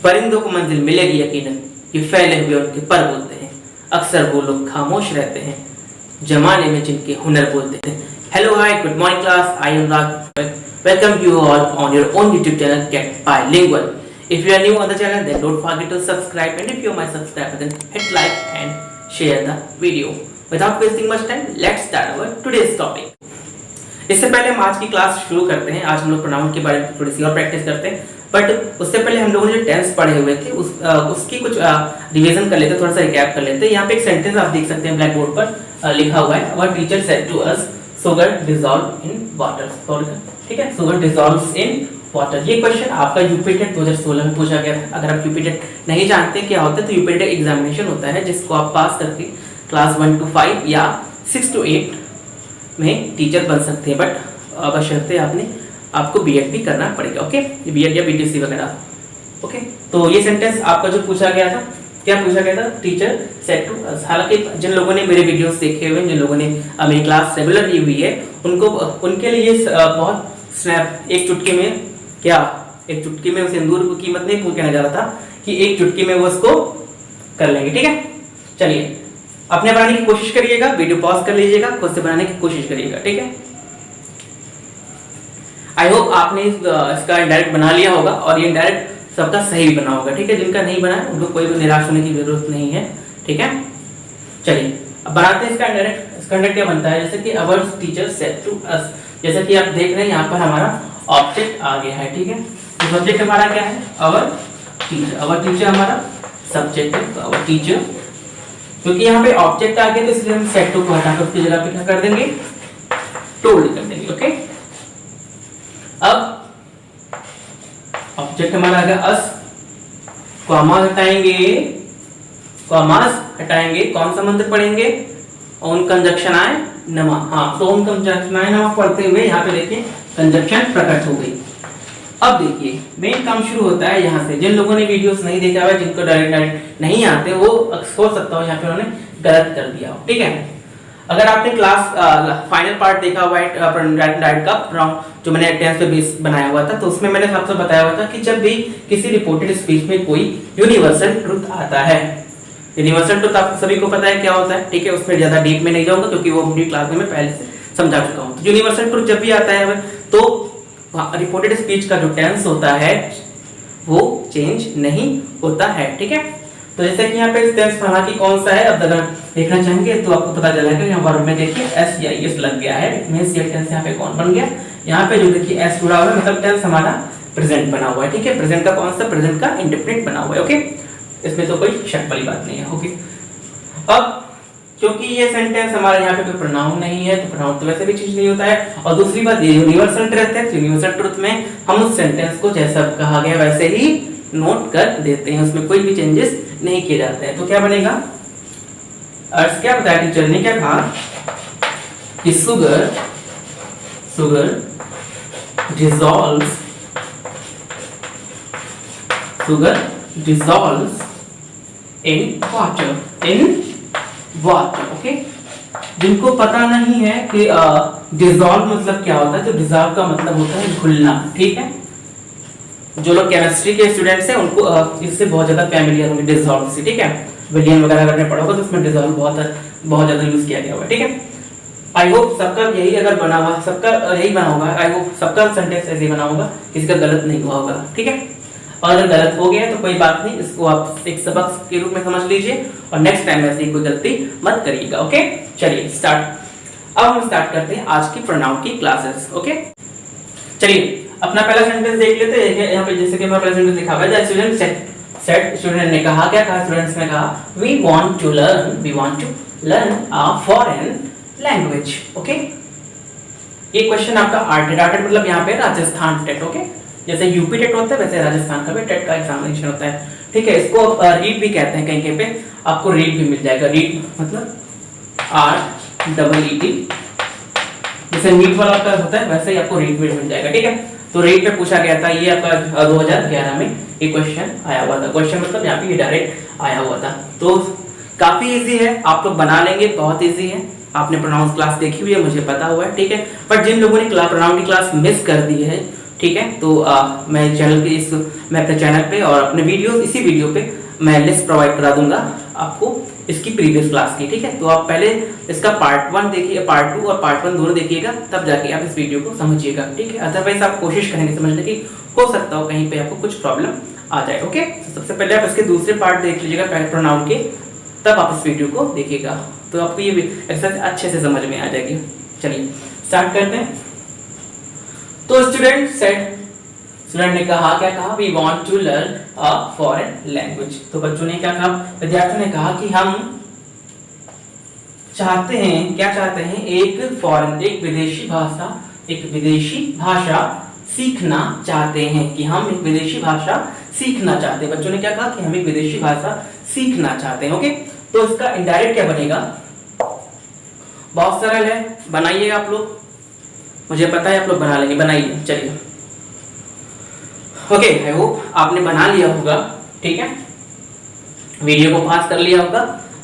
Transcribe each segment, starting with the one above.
परिंदों को मंजिल मिलेगी यकीनन, ये फैले हुए उनके पर बोलते हैं। अक्सर वो लोग खामोश रहते हैं, जमाने में जिनके हुनर बोलते हैं। Hello hi, good morning class, I am Raag. Welcome you all on your own YouTube channel get bilingual. If you are new on the channel, then don't forget to subscribe, and if you are my subscriber, then hit like and share the video. Without wasting much time, let's start our today's topic. इससे पहले हम आज की class शुरू करते हैं। आज हम लोग प्रोनाउन के बारे में थोड़ी सी और प्रैक्टिस करते हैं, बट उससे पहले हम लोगों ने जो टेंस पढ़े हुए थे उसकी कुछ रिवीजन कर लेते हैं, थोड़ा सा रिकैप कर लेते हैं। यहाँ पे एक सेंटेंस आप देख सकते हैं ब्लैक बोर्ड पर लिखा हुआ है, our teacher said to us sugar dissolve in water. ठीक है, सुगर डिसॉल्व्स इन वाटर। ये क्वेश्चन आपका यूपी टेट 2016 में पूछा गया था। अगर आप यूपी टेट नहीं जानते क्या होता है, तो यूपी टेट एग्जामिनेशन होता है जिसको आप पास करके क्लास 1 to 5 या 6 to 8 में टीचर बन सकते हैं, बट बशर्ते आपको बीएड भी करना पड़ेगा। ओके, बीएड या बीटीसी वगैरह। ओके, तो ये सेंटेंस आपका जो पूछा गया था, क्या पूछा गया था? Teacher said to us. हालांकि जिन लोगों ने मेरे वीडियोस देखे हुए, जिन लोगों ने मेरी क्लास रेगुलर ली हुई है, उनके लिए बहुत स्नैप, एक चुटकी में क्या, एक चुटकी में सिंदूर की कीमत नहीं कहना जा रहा था कि एक चुटकी में वो उसको कर लेंगे। ठीक है, चलिए अपने बनाने की कोशिश करिएगा, वीडियो पॉज कर लीजिएगा, खुद से बनाने की कोशिश करिएगा। ठीक है, आई होप आपने इसका इनडायरेक्ट बना लिया होगा और ये इनडायरेक्ट सबका सही बना होगा। ठीक है, जिनका नहीं बना है उनको कोई भी निराश होने की जरूरत नहीं है। ठीक है, चलिए अब बनाते हैं इसका इनडायरेक्ट। इसका इनडायरेक्ट क्या बनता है? जैसे कि our teacher said to us. जैसे कि आप देख रहे हैं यहाँ पर हमारा ऑब्जेक्ट आ गया है। ठीक है, तो सब्जेक्ट हमारा क्या है? Our teacher. आवर टीचर हमारा सब्जेक्ट है, तो आवर टीचर। क्योंकि यहाँ पे ऑब्जेक्ट आ गया तो इसलिए हम सेड टू को हटाकर उसकी जगह पे क्या कर देंगे? टोल्ड कर देंगे। ओके, अब ऑब्जेक्ट हमारा आ गया अस, कॉमा हटाएंगे, कॉमास हटाएंगे, कौन सा मंत्र पढ़ेंगे? ओन कंजक्शन आए नमा। हाँ, तो ओन कंजक्शन आए नमा पढ़ते हुए यहाँ पे देखिए कंजक्शन प्रकट हो गई। अब देखिए मेन काम शुरू होता है यहाँ से। जिन लोगों ने वीडियोस नहीं देखा हुआ, जिनको डायरेक्ट नहीं आते, वो हो सकता हो यहाँ पे उन्होंने गलत कर दिया हो। ठीक है, अगर आपने क्लास फाइनल पार्ट देखा हुआ है डायरेक्ट का, जो मैंने टेंस पे बेस बनाया हुआ था, तो उसमें मैंने आपसे बताया हुआ था कि जब भी किसी रिपोर्टेड स्पीच में कोई यूनिवर्सल ट्रुथ आता है, यूनिवर्सल ट्रुथ आप सभी को पता है क्या होता है। ठीक है, उसमें ज्यादा डीप में नहीं जाऊंगा क्योंकि वो अपनी क्लास में मैं पहले से समझा चुका हूँ। तो यूनिवर्सल ट्रुथ जब भी आता है तो रिपोर्टेड स्पीच का जो टेंस होता है वो चेंज नहीं होता है। ठीक है, तो जैसे कि यहाँ पे टेंस हालांकि कौन सा है, अब अगर देखना चाहेंगे तो आपको पता चलेगा। यहाँ वर्ब में देखिए एस या एस लग गया है, मींस ये टेंस यहाँ पे कौन बन गया? यहाँ पे जो देखिए एस जुड़ा हुआ है, मतलब टेंस हमारा प्रेजेंट बना हुआ है। ठीक है, प्रेजेंट का कौन सा? प्रेजेंट का इंडेफिनिट बना हुआ है। ओके, इसमें तो कोई शक वाली बात नहीं है। ओके, अब क्योंकि ये सेंटेंस हमारे यहाँ पे कोई प्रोनाउन नहीं है, तो प्रोनाउन तो वैसे भी चीज नहीं होता है। और दूसरी बात, ये यूनिवर्सल ट्रुथ है, तो यूनिवर्सल ट्रुथ में हम उस सेंटेंस को जैसा कहा गया वैसे ही नोट कर देते हैं, उसमें कोई भी चेंजेस नहीं किए जाते हैं। तो क्या बनेगा? अर्थ क्या बताया टीचर ने? क्या कहा कि sugar dissolves in water। Okay, जिनको पता नहीं है कि डिसॉल्व मतलब क्या होता है, तो डिसॉल्व का मतलब होता है घुलना। ठीक है, जो लोग केमिस्ट्री के स्टूडेंट्स हैं उनको इससे बहुत ज्यादा फैमिलियर होंगे डिसॉल्व से। ठीक है, विलियन वगैरह अगर आपने पढ़ा होगा तो उसमें डिसॉल्व बहुत ज्यादा यूज किया गया हुआ है। ठीक है, आई होप सबका यही अगर बना हुआ, सबका यही बना होगा। आई होप सबका सेंटेंस ऐसे ही बना होगा, किसी का गलत नहीं हुआ होगा। ठीक है, और अगर गलत हो गया है तो कोई बात नहीं, इसको आप एक सबक के रूप में समझ लीजिए और नेक्स्ट टाइम ऐसी कोई गलती मत करिएगा। ओके, चलिए स्टार्ट। अब हम स्टार्ट करते हैं आज की प्रोनाउन की क्लासेस। ओके, चलिए अपना पहला सेंटेंस देख लेते हैं। यहाँ पे जैसे कि हमारा पहला सेंटेंस लिखा हुआ है, स्टूडेंट सेड, स्टूडेंट ने कहा, क्या कहा स्टूडेंट्स ने कहा? We want to learn a foreign language. Okay, ये क्वेश्चन आपका आर्टेड मतलब यहाँ पे राजस्थान टेट। ओके, जैसे यूपी टेट होता है वैसे राजस्थान का भी टेट का एग्जामिनेशन होता है। ठीक है, इसको रीड भी कहते हैं, कहीं कहीं पे आपको रीड भी मिल जाएगा। रीड मतलब REED, जैसे नीट वाला का होता है वैसे ही आपको रीड भी मिल जाएगा। ठीक है, तो रीड पे पूछा गया था, ये आपका 2011 में ये क्वेश्चन आया हुआ था। क्वेश्चन मतलब यहाँ पे डायरेक्ट आया हुआ था, तो काफी इजी है, आप लोग बना लेंगे, बहुत इजी है। आपने प्रोनाउंस क्लास देखी हुई है, मुझे पता हुआ है। ठीक है, पर जिन लोगों ने प्रोनाउन की क्लास मिस कर दी है ठीक है। तो मैं अपने चैनल पे और अपने इसी वीडियो पे मैं लिस्ट प्रोवाइड करा दूंगा आपको इसकी प्रीवियस क्लास की, ठीक है। तो आप पहले इसका पार्ट 1 देखिए, पार्ट 2 और पार्ट 1 दोनों देखिएगा, तब जाके आप इस वीडियो को समझिएगा, ठीक है। अदरवाइज आप कोशिश करेंगे समझने की, हो सकता हो कहीं पे आपको कुछ प्रॉब्लम आ जाए, ओके। तो सबसे पहले आप इसके दूसरे पार्ट देख लीजिएगा प्रोनाउन के, तब आप इस वीडियो को देखिएगा, तो आपको ये एक्सरसाइज अच्छे से समझ में आ जाएगी। चलिए स्टार्ट करते हैं। तो स्टूडेंट ने कहा, क्या कहा, we want to learn a foreign language. तो बच्चों ने क्या कहा, विद्यार्थियों ने कहा कि हम चाहते हैं, क्या चाहते हैं, एक विदेशी भाषा सीखना चाहते हैं, कि हम एक विदेशी भाषा सीखना चाहते हैं। बच्चों ने क्या कहा कि हम एक विदेशी भाषा सीखना चाहते हैं, ओके। तो इसका इनडायरेक्ट क्या बनेगा, बहुत सरल है, बनाइए आप लोग, मुझे पता है आप लोग बना लेंगे, बनाइए। चलिए ओके, आई होप आपने बना लिया होगा, ठीक है, वीडियो को पास कर लिया होगा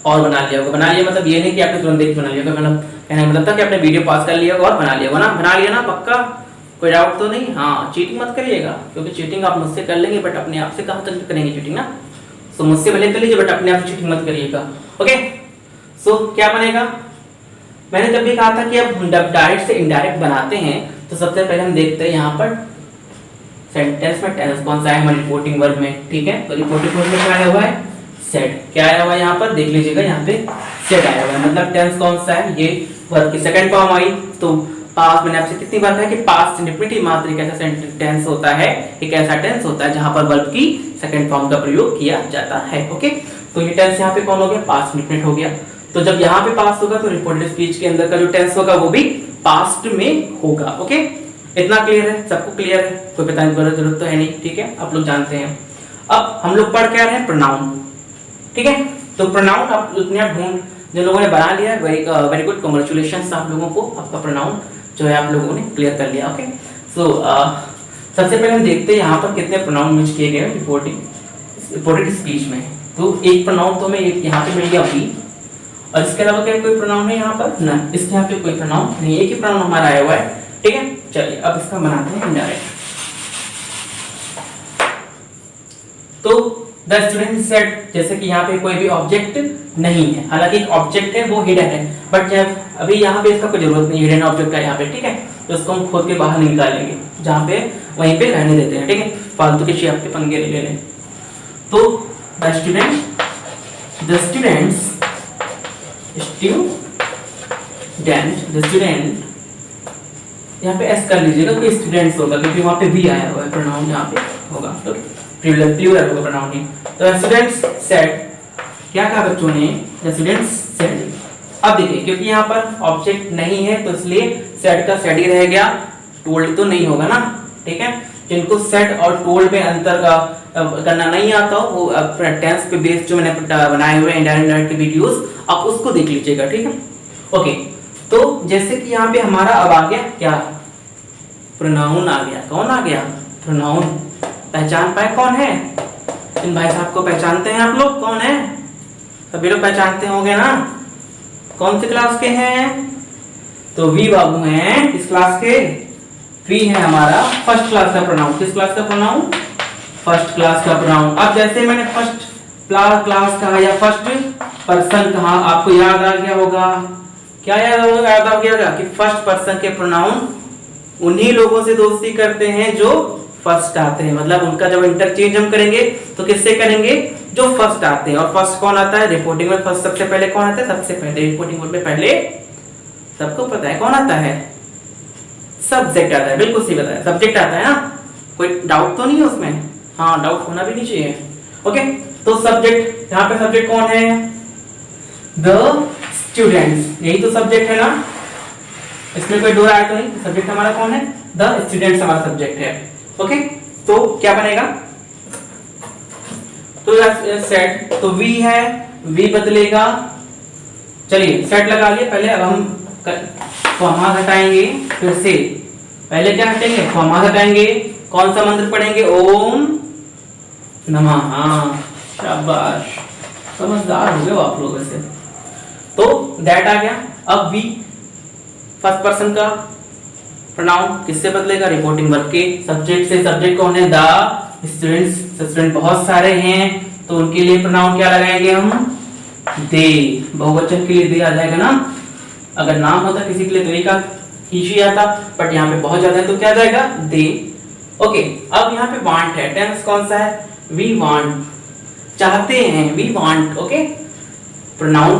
और बना लिया होगा। बना लिया मतलब ये नहीं कि आपने तुरंत देख बना लिया होगा, मतलब कहने मतलब था कि आपने वीडियो पास कर लिया होगा और बना लिया होगा ना, बना लिया ना, पक्का, कोई डाउट तो नहीं। हाँ, चीटिंग मत करिएगा, क्योंकि चीटिंग आप मुझसे कर लेंगे बट अपने आप से कहाँ तक करेंगे चीटिंग ना, सो मुझसे भले कर लीजिए बट अपने आप से चीटिंग मत करिएगा, ओके। सो क्या बनेगा, मैंने जब भी कहा था कि अब डायरेक्ट से इनडायरेक्ट बनाते हैं, तो सबसे पहले हम देखते हैं यहाँ पर सेंटेंस में टेंस कौन सा है हमारे रिपोर्टिंग वर्ब में, ठीक है। तो रिपोर्टिंग वर्ब में क्या आया हुआ है, सेड। क्या आया हुआ है यहाँ पर, देख लीजिएगा, यहाँ पे सेड आया हुआ है, मतलब टेंस कौन सा है, ये वर्ब की सेकंड फॉर्म आई। तो पास्ट, मैंने आपसे कितनी बार कहा कि पास्ट इंडेफिनिट मात्र एक ऐसा टेंस होता है, एक ऐसा टेंस होता है जहां पर वर्ब की सेकंड फॉर्म का प्रयोग किया जाता है, ओके। तो ये टेंस यहाँ पे कौन हो गया, पास्ट इंडेफिनिट हो गया। तो जब यहाँ पे पास्ट होगा तो रिपोर्टेड स्पीच के अंदर का जो टेंस होगा वो भी पास्ट में होगा, ओके। इतना क्लियर है, सबको क्लियर है, कोई बताने की जरूरत तो है नहीं, ठीक है, आप लोग जानते हैं। अब हम लोग पढ़ क्या रहे हैं, प्रोनाउन, ठीक है। तो प्रोनाउन आप अपने आप ढूंढ, जिन लोगों ने बना लिया वेरी गुड, कांग्रेचुलेशंस आप लोगों को, आपका प्रोनाउन जो है आप लोगों ने क्लियर कर लिया, ओके। सो सबसे पहले हम देखते हैं यहाँ पर कितने प्रोनाउन यूज किए गए रिपोर्टेड स्पीच में। तो एक प्रोनाउन तो हमें यहाँ पे मिल गया भी, और इसके अलावा क्या कोई प्रोनाउन है यहाँ पर ना, इसके यहाँ पे कोई प्रोनाउन नहीं, एक ही प्रोनाउन हमारा आया हुआ है, ठीक है। चलिए अब इसका बनाते हैं इनडायरेक्ट। तो द स्टूडेंट सेड, जैसे कि यहाँ पे कोई भी ऑब्जेक्ट नहीं है, हालांकि एक ऑब्जेक्ट है वो हिडन है, बट जब अभी यहाँ पे इसका कोई जरूरत नहीं, हिडन ऑब्जेक्ट का यहाँ पे, ठीक है। तो इसको हम खोद के बाहर निकालेंगे, जहाँ पे वहीं पे रहने देते हैं, ठीक है, फालतू के शेप के पंगे नहीं लेने। तो द स्टूडेंट यहाँ पे एस कर लीजिएगा, कोई स्टूडेंट्स होगा क्योंकि वहाँ पे भी आया हुआ है, प्रोनाउन यहाँ पे होगा, तो प्लूरल होगा प्रोनाउन ही। तो स्टूडेंट्स सेड, क्या कहा बच्चों ने, स्टूडेंट्स सेड। अब देखिए, क्योंकि यहाँ पर ऑब्जेक्ट नहीं है तो इसलिए सेड का सेड ही रह गया, टोल्ड तो नहीं होगा ना, ठीक है। जिनको सेड और टोल्ड में अंतर करना नहीं आता हो, वो टेंस पे बेस्ड जो मैंने बनाए हुए इंडायरेक्ट के वीडियोस, आप उसको देख लीजिएगा, ठीक है, ओके। तो जैसे कि यहाँ पे हमारा अब आ गया क्या, प्रोनाउन आ गया, कौन आ गया, प्रोनाउन। पहचान पाए कौन है, इन भाई साहब को पहचानते हैं आप लोग, कौन है, सभी लोग पहचानते होंगे ना, कौन सी क्लास के हैं, तो वी बाबू हैं इस क्लास के, वी है हमारा फर्स्ट क्लास का प्रोनाउन। किस क्लास का प्रोनाउन, फर्स्ट क्लास का प्रोनाउन। अब जैसे मैंने फर्स्ट क्लास कहा या फर्स्ट पर्सन कहा, आपको याद आ गया होगा, क्या याद आ गया होगा कि फर्स्ट पर्सन के प्रोनाउन उन्हीं लोगों से दोस्ती करते हैं जो फर्स्ट आते हैं, मतलब उनका जब इंटरचेंज हम करेंगे तो किससे करेंगे, जो फर्स्ट आते हैं। और फर्स्ट कौन आता है, रिपोर्टिंग में फर्स्ट सबसे पहले कौन आता है, सबसे पहले रिपोर्टिंग में पहले सबको पता है कौन आता है, सब्जेक्ट आता है, बिल्कुल सही बताया, सब्जेक्ट आता है ना, कोई डाउट तो नहीं है उसमें, हाँ डाउट होना भी नहीं चाहिए, ओके। तो सब्जेक्ट, यहाँ पे सब्जेक्ट कौन है, द स्टूडेंट्स, यही तो सब्जेक्ट है ना, इसमें कोई दो राय तो नहीं, सब्जेक्ट हमारा कौन है, द स्टूडेंट्स हमारा सब्जेक्ट है, ओके। तो क्या बनेगा, तो सेट, तो वी है, वी बदलेगा, चलिए सेट लगा लिए पहले। अब हम कॉमा हटाएंगे, फिर से पहले क्या हटेंगे, कॉमा हटाएंगे, कौन सा मंत्र पढ़ेंगे, ओम नमः, हाँ शाबाश, समझदार हो गए आप लोग वैसे। तो दैट आ गया। अब वी फर्स्ट पर्सन का प्रोनाउन किससे बदलेगा, रिपोर्टिंग वर्ब के सब्जेक्ट से। सब्जेक्ट कौन है, द स्टूडेंट्स, स्टूडेंट बहुत सारे हैं तो उनके लिए प्रोनाउन क्या लगाएंगे हम, दे। बहुवचन के लिए दे आ जाएगा ना, अगर नाम होता किसी के लिए तो एक का ही आता, बट यहाँ पे बहुत ज्यादा है तो क्या आ जाएगा, दे। ओके, अब यहाँ पे वांट है, टेंस कौन सा है, वी वांट, चाहते हैं, वी वांट। ओके, प्रोनाउन,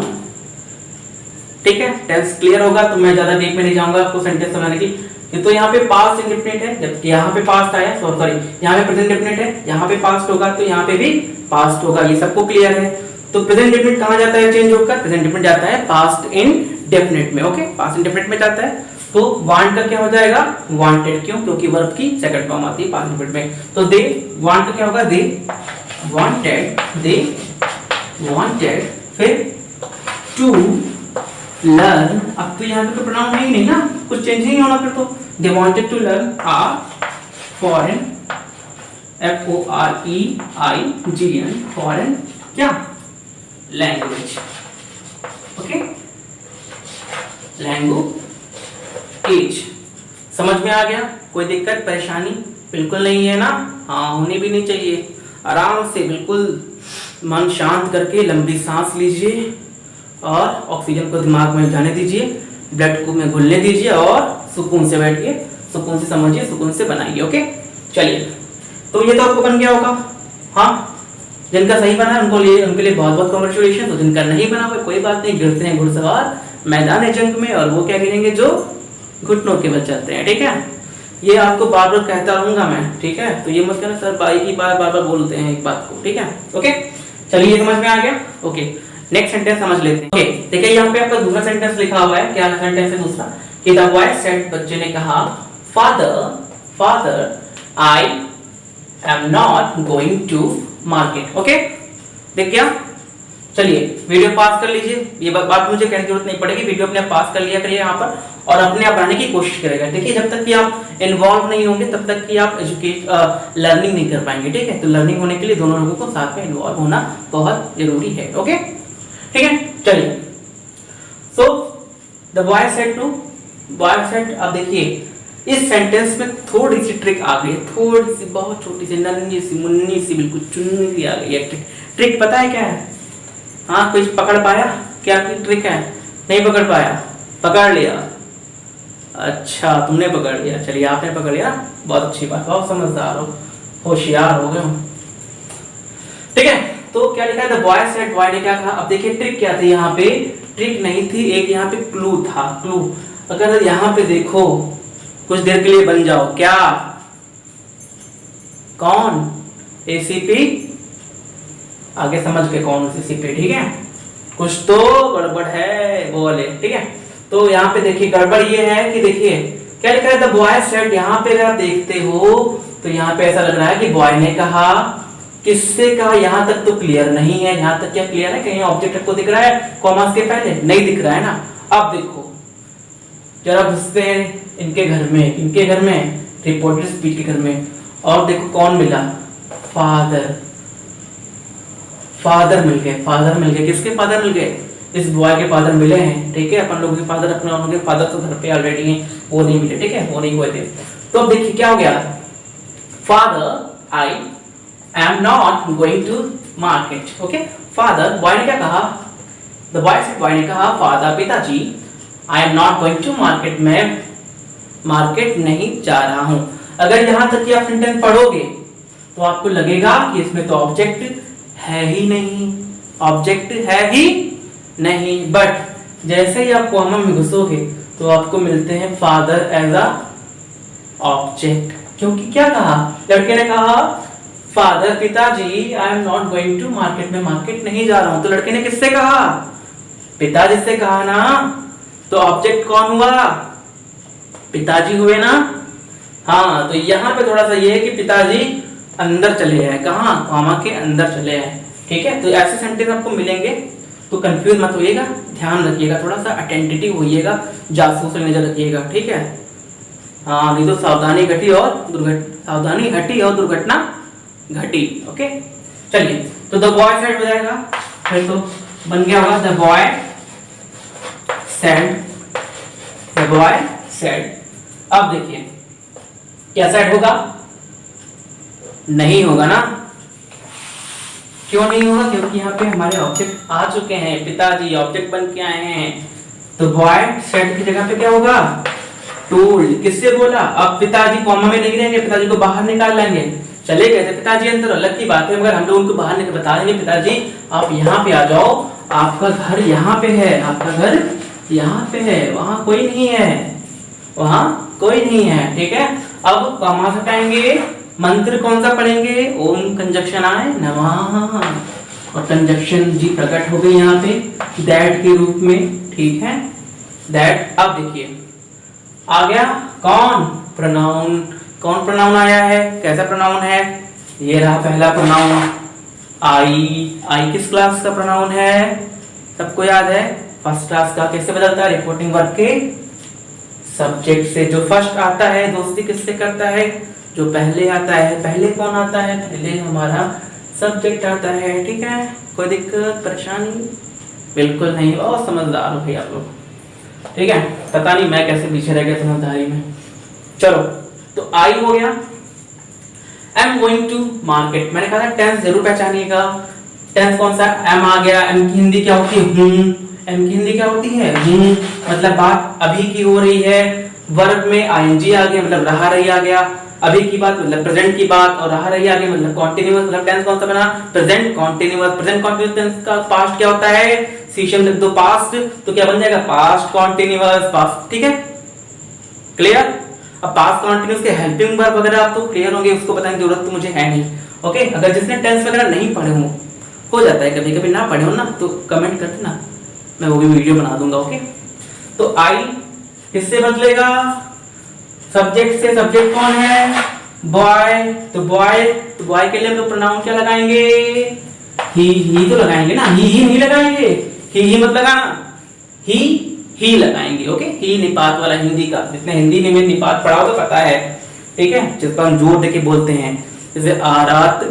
ठीक है, टेंस क्लियर होगा तो मैं ज्यादा डीप में नहीं जाऊंगा आपको सेंटेंस समझाने की। तो यहाँ पे पास्ट इंडेफिनिट है, जबकि यहाँ पे पास्ट आया, सॉरी यहाँ पे प्रेजेंट इंडेफिनिट है, यहाँ पे पास्ट होगा तो यहाँ पे भी पास्ट होगा, ये सबको क्लियर है। तो प्रेजेंट इंडेफिनिट कहाँ जाता है चेंज होकर, प्रेजेंट इंडेफिनिट जाता है पास्ट इंडेफिनिट में। ओके, पास्ट इंडेफिनिट में जाता है तो वांट का क्या हो जाएगा, वांटेड, क्यों, क्योंकि वर्ब की सेकंड फॉर्म आती है पास्ट इंडेफिनिट में। तो दे, वांट का क्या होगा, दे वांटेड, दे वांटेड, फिर टू लर्न। अब तो यहाँ पे तो प्रोनाउन है ही नहीं ना, कुछ चेंज नहीं होना फिर तो। They wanted to learn uh foreign, FOREIGN, foreign क्या, लैंग्वेज। ओके, लैंग्वेज, समझ में आ गया, कोई दिक्कत परेशानी बिल्कुल नहीं है ना, हाँ होनी भी नहीं चाहिए। आराम से बिल्कुल मन शांत करके लंबी सांस लीजिए और ऑक्सीजन को दिमाग में जाने दीजिए, ब्लड को में घुलने दीजिए और सुकून से बैठिए, सुकून से समझिए, सुकून से बनाइए। ओके, चलिए, तो ये तो आपको बन गया होगा। हाँ, जिनका सही बना है उनको उनके लिए बहुत बहुत कांग्रेचुलेशन। तो जिनका नहीं बना हुआ कोई बात नहीं, गिरते हैं घुड़सवार मैदान जंग में, और वो क्या गिरेंगे, जो घुटनों के बच जाते हैं। ठीक है, ये आपको बार बार कहता रहूंगा मैं, ठीक है, तो ये मत कहना सर बाई की बार बार बोलते हैं एक बात को। ठीक है, ओके, चलिए समझ में आ गया। ओके, नेक्स्ट सेंटेंस समझ लेते हैं। ओके, देखिए यहाँ पे आपका दूसरा सेंटेंस लिखा हुआ है, क्या सेंटेंस है दूसरा, कि द बॉय सेड, बच्चे ने कहा, father I am not going to market. Okay, देख क्या, चलिए वीडियो पास कर लीजिए, ये बात मुझे कहने की जरूरत नहीं पड़ेगी, वीडियो अपने आप पास कर लिया करिए यहाँ पर, और अपने आप बनाने की कोशिश करेगा। देखिए, जब तक कि आप इन्वॉल्व नहीं होंगे तब तक कि आप लर्निंग नहीं कर पाएंगे। ठीक है, तो लर्निंग होने के लिए दोनों लोगों को साथ में इन्वॉल्व होना बहुत जरूरी है। ओके, ठीक है, चलिए, so the boy said to, boy said, अब देखिए इस सेंटेंस में थोड़ी सी ट्रिक आ गई, थोड़ी सी, बहुत छोटी सी, नन्ही सी, मुन्नी सी, बिल्कुल चुन्नी सी आ गई है ट्रिक। ट्रिक पता है क्या है, हाँ कुछ पकड़ पाया, क्या ट्रिक है, नहीं पकड़ पाया, पकड़ लिया, अच्छा तुमने पकड़ लिया, चलिए आपने पकड़ लिया, बहुत अच्छी बात, बहुत समझदार हो, होशियार हो गए हो। ठीक है, तो क्या लिखा है, द बॉय सेड, बॉय ने क्या कहा। अब देखिए ट्रिक क्या थी यहाँ पे, ट्रिक नहीं थी, एक यहाँ पे क्लू था, क्लू। अगर यहाँ पे देखो, कुछ देर के लिए बन जाओ, क्या, कौन, ACP, आगे समझ के कौन ACP, ठीक है, कुछ तो गड़बड़ है बोले। ठीक है, तो यहाँ पे देखिए गड़बड़ ये है कि देखिए क्या लिखा है, द बॉय सेड, यहाँ पे अगर आप देखते हो तो यहाँ पे ऐसा लग रहा है कि बॉय ने कहा, किससे कहा, यहाँ तक तो क्लियर नहीं है, यहाँ तक क्या क्लियर है, कहीं ऑब्जेक्ट आपको दिख रहा है कॉमास के पहले, नहीं दिख रहा है ना। अब देखो जरा घुसते हैं इनके घर में, इनके घर में, रिपोर्टर स्पीच के घर में, और देखो कौन मिला, फादर, फादर मिल गए, फादर मिल गए, किसके फादर मिल गए, इस बॉय के फादर मिले हैं। ठीक है, अपन लोगों के फादर, अपने लोगों के फादर तो घर पे ऑलरेडी हैं, वो नहीं मिले। ठीक है, वो नहीं हुए थे। तो अब देखिए क्या हो गया, father I am not going to market. Okay, father, boy ने क्या कहा, द बॉय सेड, बॉय ने कहा, फादर, पिताजी, I am not going to market, मैं मार्केट नहीं जा रहा हूं। अगर यहां तक कि आप सेंटेंस पढ़ोगे तो आपको लगेगा कि इसमें तो ऑब्जेक्ट है ही नहीं, ऑब्जेक्ट है ही नहीं, बट जैसे ही आप कॉमा में घुसोगे तो आपको मिलते हैं फादर एज अ ऑब्जेक्ट, क्योंकि क्या कहा, लड़के ने कहा, फादर, पिताजी, I am not going to market, मैं मार्केट नहीं जा रहा हूं। तो लड़के ने किससे कहा, पिताजी से कहा ना, तो ऑब्जेक्ट कौन हुआ, पिताजी हुए ना। हाँ, तो यहाँ पे थोड़ा सा ये है कि पिताजी अंदर चले जाए, कहाँ, कॉमा के अंदर चले जाए। ठीक है, तो ऐसे सेंटेंस आपको मिलेंगे, तो कंफ्यूज मत होइएगा, ध्यान रखिएगा, थोड़ा सा अटेंटिव होइएगा, जासूस नजर रखिएगा। ठीक है, हाँ, नहीं तो सावधानी घटी और सावधानी हटी और दुर्घटना घटी। ओके, चलिए, तो द बॉय सेड हो जाएगा, फिर तो बन गया होगा the boy said, the boy said. अब देखिए क्या सेट होगा, नहीं होगा ना। क्यों नहीं होगा? क्योंकि यहाँ पे हमारे ऑब्जेक्ट आ चुके हैं, पिताजी ऑब्जेक्ट बन के आए हैं। तो बॉय सेट की जगह पे क्या होगा, टोल्ड। किससे बोला? अब पिताजी कॉमा में नहीं रहेंगे, पिताजी को बाहर निकाल लेंगे, चले गए थे पिताजी अंदर, अलग की बात है। मगर हम लोग उनको बाहर निकल बता देंगे पिताजी आप यहाँ पे आ जाओ, आपका घर यहाँ पे है, आपका घर यहाँ पे है, वहां कोई नहीं है, वहां कोई नहीं है। ठीक है, अब कॉमा हटाएंगे, मंत्र कौन सा पढ़ेंगे? ओम कंजक्शन आए नमः, और कंजक्शन जी प्रकट हो गई यहाँ पे दैट के रूप में। ठीक है, दैट। अब देखिए आ गया कौन? प्रोनाउन। कौन प्रोनाउन आया है? कैसा प्रोनाउन है? ये रहा पहला प्रोनाउन आई। आई किस क्लास का प्रोनाउन है? सबको याद है, फर्स्ट क्लास का। कैसे बदलता है? रिपोर्टिंग वर्ब के सब्जेक्ट से। जो फर्स्ट आता है दोस्ती किससे करता है? जो पहले आता है। पहले कौन आता है? पहले हमारा सब्जेक्ट आता है। ठीक है, कोई दिक्कत परेशानी? बिल्कुल नहीं, बहुत समझदार हो भाई आप लोग। ठीक है, पता नहीं मैं कैसे पीछे रह गया समझदारी में। चलो, तो आई हो गया। I am going to market, मैंने कहा था टेंस जरूर पहचानिएगा। टेंस कौन सा? एम आ गया। एम की हिंदी क्या होती है? हूं। एम की हिंदी क्या होती है? हूं। मतलब बात अभी की हो रही है। वर्ब में आईएनजी आ गया, मतलब रहा रही आ गया। अभी की बात मतलब प्रेजेंट की बात, और रहा रही आ गया मतलब कॉन्टिन्यूअस। मतलब टेंस कौन सा बना? Present continuous. Present continuous tense का पास्ट क्या होता है? सीशम लिख दो पास्ट, तो क्या बन जाएगा? Past continuous past. ठीक है, क्लियर? अब पास्ट कॉन्टिन्यूअस के हेल्पिंग वर्ब वगैरह आप तो क्लियर होंगे, उसको बताने की जरूरत तो मुझे है नहीं। ओके, अगर जिसने टेंस वगैरह नहीं पढ़े हो जाता है कभी कभी ना पढ़े हो ना, तो कमेंट कर देना, मैं वो भी वीडियो बना दूंगा। ओके, तो आई किससे बदलेगा? सब्जेक्ट से। सब्जेक्ट कौन है? बॉय। तो बॉय के लिए हम लोग प्रोनाउन क्या लगाएंगे? ही तो लगाएंगे ना, ही नहीं लगाएंगे। ही मत लगाना, ही लगाएंगे। ओके, ही निपात वाला हिंदी का, जिसने हिंदी में निपात पढ़ा हो तो पता है। ठीक है, जिस पर हम जोर देके बोलते हैं, जैसे आ रात,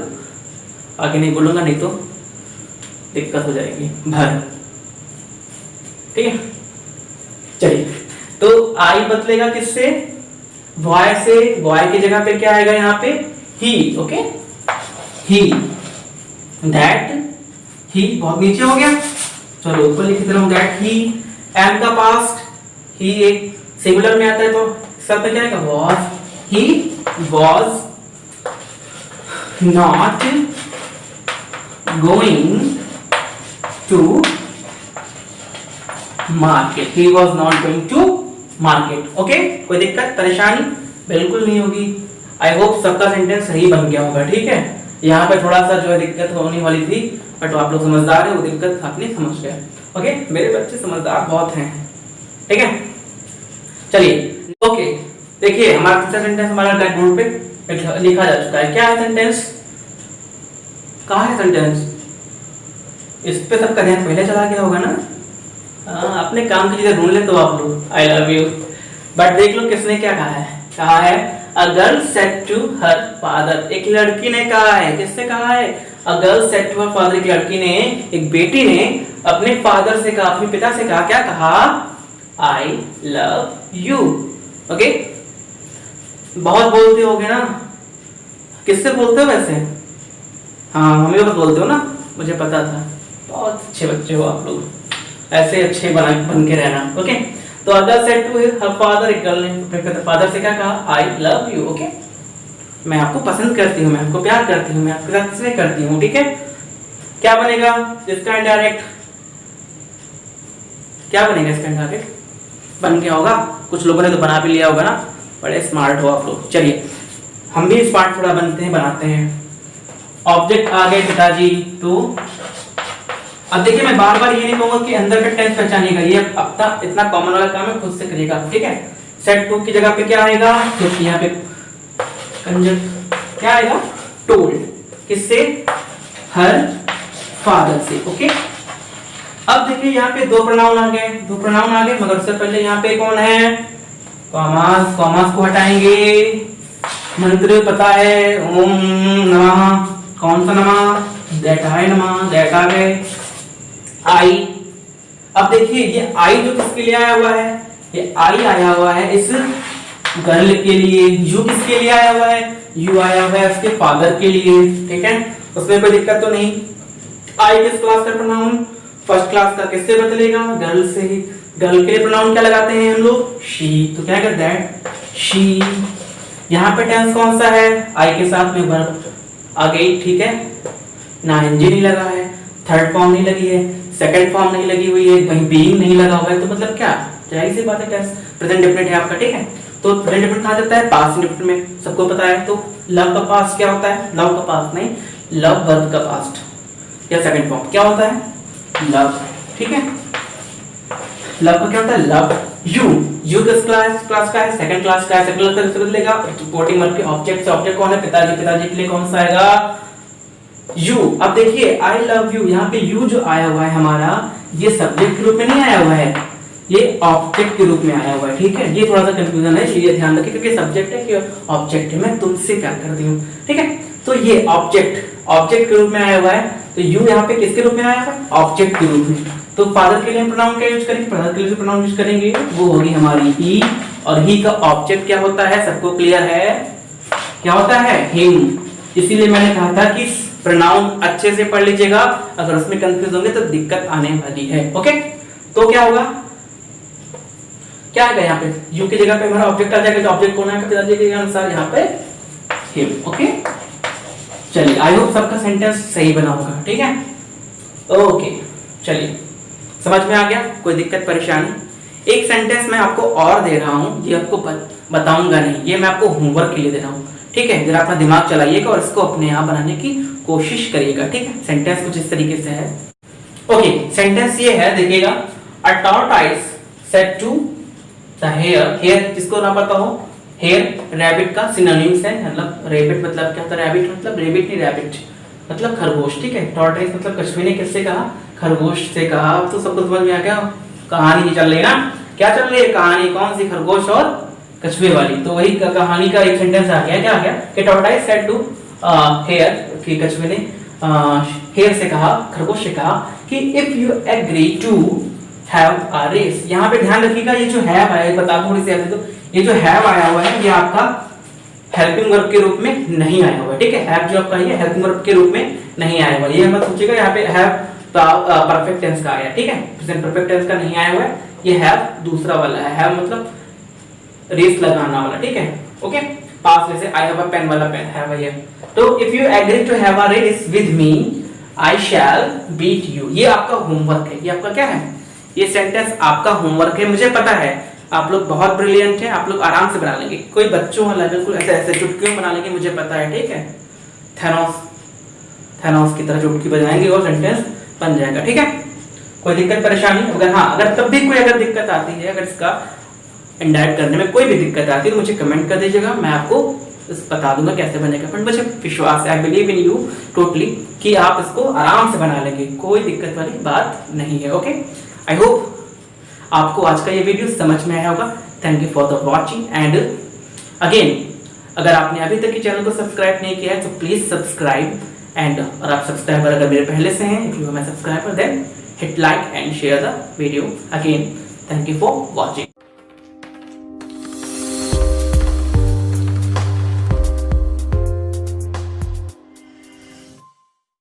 आगे नहीं बोलूंगा नहीं तो दिक्कत हो जाएगी भर। ठीक है, चलिए, तो आई बदलेगा किससे? बॉय से। बॉय की जगह पे क्या आएगा यहाँ पे? ही। Okay, he. दैट, ही बहुत नीचे हो गया, चलो ऊपर लिख देता हूं दैट ही। एम का पास्ट, ही एक सिंगुलर में आता है, तो सब पे क्या आएगा? Was. He was not going to market. He was not going to market. Okay, कोई दिक्कत परेशानी? बिल्कुल नहीं होगी। आई होप सबका सेंटेंस सही बन गया होगा। ठीक है, यहाँ पे थोड़ा सा जो है दिक्कत होने वाली थी, बट आप लोग समझदार है, वो दिक्कत आपने समझ गए। ओके, मेरे बच्चे समझदार बहुत हैं। ठीक है, चलिए। ओके, देखिए हमारा तीसरा सेंटेंस हमारा ब्लैक बोर्ड पे लिखा जा चुका है। क्या है सेंटेंस? कहाँ है सेंटेंस? इस पे सबका ध्यान पहले चला गया होगा ना। अपने काम की चीजें ढूंढ ले तो आप लोग। I love you. बट देख लो किसने क्या कहा है। कहा है a girl said to her father. एक लड़की ने कहा है। किसने कहा है? A girl said to her father. एक लड़की ने, एक बेटी ने अपने फादर से कहा, अपने पिता से कहा। क्या कहा? I love you. ओके, बहुत बोलते होगे ना। किससे बोलते हो वैसे? हाँ, मम्मी पापा बोलते हो ना, मुझे पता था। बहुत अच्छे बच्चे हो आप लोग, ऐसे अच्छे बन के रहना। ओके, तो अगर सेड टू हर फादर, एक गर्ल ने अपने फादर से क्या कहा? I love you. ओके, मैं आपको पसंद करती हूँ, मैं आपको प्यार करती हूँ, मैं आपके साथ स्नेह करती हूँ। ठीक है, क्या बनेगा इसका इनडायरेक्ट? क्या बनेगा इसका इनडायरेक्ट? बन गया होगा, कुछ लोगों ने तो बना भी लिया होगा ना, बड़े स्मार्ट हो आप लोग। चलिए, हम भी स्मार्ट थोड़ा बनते हैं, बनाते हैं। ऑब्जेक्ट आ गए पिताजी। तो अब देखिए, मैं बार बार ये नहीं कहूंगा कि अंदर का टेंस पहचानिएगा, ये अपना इतना कॉमन वाला काम है, खुद से करिएगा। ठीक है, सेट टू की जगह पे क्या आएगा? क्योंकि यहाँ पे क्या आएगा? टोल्ड। किससे? हर फादर से। ओके, अब देखिए यहाँ पे दो प्रोनाउन आ गए, मगर उससे पहले यहाँ पे कौन है? कॉमास। कॉमास को हटाएंगे। मंत्र पता है, ओम नमः। कौन सा नमः? दैटाय नमः। दैट आ गए। आई। अब देखिए ये आई जो किसके लिए आया हुआ है? ये आई आया हुआ है इस गर्ल के लिए, यू किसके लिए आया हुआ है, यू आया हुआ है उसके फादर के लिए, ठीक है, उसमें कोई दिक्कत तो नहीं। आई किस क्लास का प्रोनाउन, फर्स्ट क्लास का, किससे बदलेगा, गर्ल से ही। गर्ल के लिए प्रोनाउन क्या लगाते हैं हम लोग, शी, तो क्या करता है, शी। यहाँ पे टेंस कौन सा है, आई के साथ में वर्ब आ गई, ठीक है, ना एनजी नहीं लगा है, थर्ड फॉर्म नहीं लगी है, सेकंड फॉर्म नहीं लगी हुई है, कहीं बीइंग नहीं लगा हुआ है, तो मतलब क्या, जाहिर सी बात है टेंस प्रेजेंट डेफिनेट है आपका, ठीक है। तो प्रेजेंट डेफिनेट कहाँ जाता है, पास्ट इंडेफिनिट में, सबको पता है। तो लव का पास्ट क्या होता है, लव का पास्ट नहीं, लव वर्ब का पास्ट या सेकंड फॉर्म क्या होता है, लव, ठीक है। लव का क्या होता है, लव। यू किस क्लास का है, सेकंड क्लास का है, सेकंड क्लास का किससे बदलेगा, सपोर्टिंग वर्ब के ऑब्जेक्ट से। ऑब्जेक्ट कौन है, पिताजी, पिताजी के लिए कौन सा आएगा, यू। अब देखिए आई लव यू, यहाँ पे यू जो आया हुआ है हमारा, ये सब्जेक्ट के रूप में नहीं आया हुआ है, ये ऑब्जेक्ट के रूप में आया हुआ है, ठीक है। ये थोड़ा सा कंफ्यूजन है, ये ध्यान रखिए, क्योंकि सब्जेक्ट है कि ऑब्जेक्ट है, मैं तुमसे प्यार करती हूँ, ठीक है। तो ये ऑब्जेक्ट के रूप में आया हुआ है, तो यू यहाँ पे किसके रूप में आया हुआ है, ऑब्जेक्ट के रूप में। तो फादर के लिए प्रोनाउन क्या यूज करेंगे, फादर के लिए जो प्रोनाउन यूज करेंगे वो होगी हमारी ही, और ही का ऑब्जेक्ट क्या होता है, सबको क्लियर है, क्या होता है, हिम। इसीलिए मैंने कहा था कि प्रोनाउन अच्छे से पढ़ लीजिएगा, अगर उसमें कंफ्यूज होंगे तो दिक्कत आने वाली है, ओके। तो क्या होगा, क्या आएगा यहाँ पे, यू की जगह पे हमारा ऑब्जेक्ट आ जाएगा, जो ऑब्जेक्ट कौन आएगा, पिताजी के अनुसार यहाँ पे हिम, ओके। चलिए आई होप सबका सेंटेंस सही बना होगा, ठीक है, ओके। चलिए समझ में आ गया, कोई दिक्कत परेशानी। एक सेंटेंस मैं आपको और दे रहा हूँ, ये आपको बताऊंगा नहीं, ये मैं आपको होमवर्क के लिए दे रहा हूँ, ठीक है। जरा अपना दिमाग चलाइएगा और इसको अपने यहाँ बनाने की कोशिश करिएगा, ठीक है। सेंटेंस कुछ इस तरीके से है, ओके। सेंटेंस ये है, देखिएगा, a tortoise said to the hare, hare जिसको ना पता हो, हेयर रैबिट का सिनोनिम्स है, मतलब रैबिट मतलब क्या होता है, रैबिट मतलब रैबिट नहीं, रैबिट मतलब खरगोश, ठीक है। टॉर्टोइस मतलब कछुए ने किससे कहा, खरगोश से कहा। अब तो सबको समझ में आ गया, कहानी चल रही है ना, क्या चल रही है कहानी, कौन सी, खरगोश और कछुए वाली। तो वही कहानी का एक सेंटेंस आ गया, क्या आ गया कि टॉर्टोइस सेड टू हेयर, कि कछुए ने हेयर से कहा, खरगोश से कहा कि if you agree to have a race. यहाँ पे ध्यान रखिएगा, ये जो हैव आया, बता दूं थोड़ी सी आपको, तो ये जो हैव आया हुआ है ये आपका हेल्पिंग वर्ब के रूप में नहीं आया हुआ है, ठीक है। हैव जो आपका ये हेल्पिंग वर्ब के रूप में नहीं आया हुआ, ये मत सोचिएगा यहाँ पे हैव परफेक्ट टेंस का आया, ठीक है, प्रेजेंट परफेक्ट टेंस का नहीं आया हुआ है, ये हैव दूसरा वाला है, हैव मतलब रेस लगाना वाला, ठीक है, ओके। पास जैसे आई हैव अ पेन वाला पेन हैव है। तो if you agree to have a race with me I shall beat you, ये आपका होमवर्क है, ये आपका क्या है, ये सेंटेंस आपका होमवर्क है। मुझे पता है आप लोग बहुत ब्रिलियंट हैं, आप लोग आराम से बना लेंगे, कोई बच्चों वाला बिल्कुल ऐसे ऐसे चुटकियों बना लेंगे, मुझे पता है, ठीक है। थैनोस की तरह चुटकी बजाएंगे और सेंटेंस बन जाएगा, ठीक है। कोई दिक्कत परेशानी, अगर हाँ, अगर तब भी कोई अगर दिक्कत आती है, अगर इसका इंडायरेक्ट करने में कोई भी दिक्कत आती है तो मुझे कमेंट कर दीजिएगा, मैं आपको बता दूंगा कैसे बनेगा। पर मुझे विश्वास है, I believe in you totally, कि आप इसको आराम से बना लेंगे, कोई दिक्कत वाली बात नहीं है, ओके। आई होप आपको आज का ये वीडियो समझ में आया होगा। Thank you for the watching and again, अगर आपने अभी तक चैनल को सब्सक्राइब नहीं किया है तो प्लीज सब्सक्राइब, एंड और आप सब्सक्राइबर अगर मेरे पहले से हैं, if you are my subscriber, then hit like and share the video. Again thank you for watching.